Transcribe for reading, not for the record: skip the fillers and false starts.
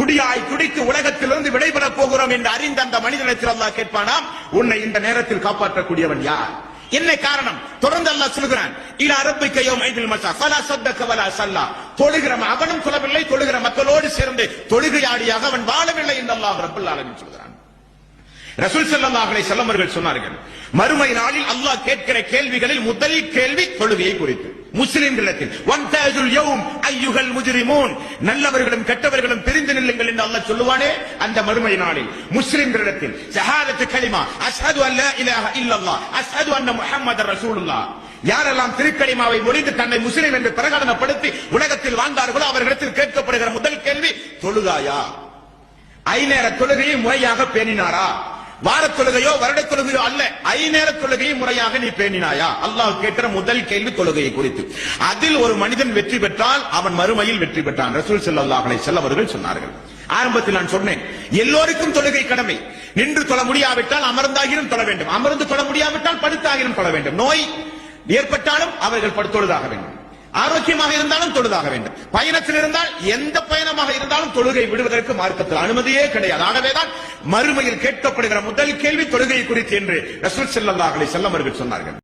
துடியாய் துடித்து உலகத்திலிருந்து விடைபெறப் போகிறோம் என்று அறிந்த அந்த மனிதனிடத்தில் அல்லாஹ் கேட்பானாம், உன்னை இந்த நேரத்தில் காப்பாற்றக்கூடியவன் யார்? என்ன காரணம்? தொடர்ந்து அல்லாஹ் சொல்கிறான், இலா ரப்பிக யௌமைதில் மஸா ஃபலா ஸத்தக வலா ஸல்லா. தொழுகிற அவனும் தொழவில்லை, தொழுகிற மக்களோடு சேர்ந்து தொழுகையாடியாக அவன் வாழவில்லை என்று அல்லாஹ் ரப்பல் ஆலமீன் சொல்கிறான். ரசூல் ஸல்லல்லாஹு அலைஹி வஸல்லம் அவர்கள் சொன்னார்கள், மறுமை நாளில் அல்லாஹ் கேட்கிற கேள்விகளில் முதல் கேள்வி தொழுகையை குறித்து. முஸ்லிம்களிடத்தில் வன்தாஜுல் யௌம் அய்யுஹல் முஜ்ரிமூன், நல்லவர்களும் கெட்டவர்களும் பிரிந்து நில்லுங்கள் என்று அல்லாஹ் சொல்லுவானே அந்த மறுமை நாளில் முஸ்லிம்களிடத்தில் ஷஹாதத்து கலிமா அஷ்ஹது அல்லா இலாஹ இல்லல்லாஹ் அஷ்ஹது அன்ன முஹம்மதர் ரசூலுல்லாஹ், யாரெல்லாம் திருக்கலிமாவை மொழிந்து தன்னை முஸ்லிம் என்று பிரகடனப்படுத்தி உலகத்தில் வாழ்ந்தார்களோ அவர்களிடத்தில் கேட்கப்படுகிற முதல் கேள்வி தொழுதாயா? ஐநேர தொழுகையை முறையாக பேணினாரா? வார தொழுகையோ வருட தொழுகையோ அல்ல, ஐநேர தொழுகையை முறையாக நீ பேணினாயா? அல்லாஹ் கேட்கிற முதல் கேள்வி தொழுகையை குறித்து. அதில் ஒரு மனிதன் வெற்றி பெற்றால் அவன் மறுமையில் வெற்றி பெற்றான். ரசூல் ஸல்லல்லாஹு அலைஹி வஸல்லம் அவர்கள் சொன்னார்கள். ஆரம்பத்தில் நான் சொன்னேன், எல்லோருக்கும் தொழுகை கடமை. நின்று தொழ முடியாவிட்டால் அமர்ந்தாகிலும் தொழ வேண்டும், அமர்ந்து தொழ முடியாவிட்டால் படுத்தாகிலும் தொழ வேண்டும். நோய் ஏற்பட்டாலும் அவர்கள் படுத்தொழுதாக வேண்டும், ஆரோக்கியமாக இருந்தாலும் தொழுதாக வேண்டும், பயணத்தில் இருந்தால் எந்த பயணமாக இருந்தாலும் தொழுகை விடுவதற்கு மார்க்கத்தில் அனுமதியே கிடையாது. ஆகவேதான் மறுமையில் கேட்கப்படுகிற முதல் கேள்வி தொழுகை குறித்து என்று ரசூல் ஸல்லல்லாஹு அலைஹி வஸல்லம் அவர்கள் சொன்னார்கள்.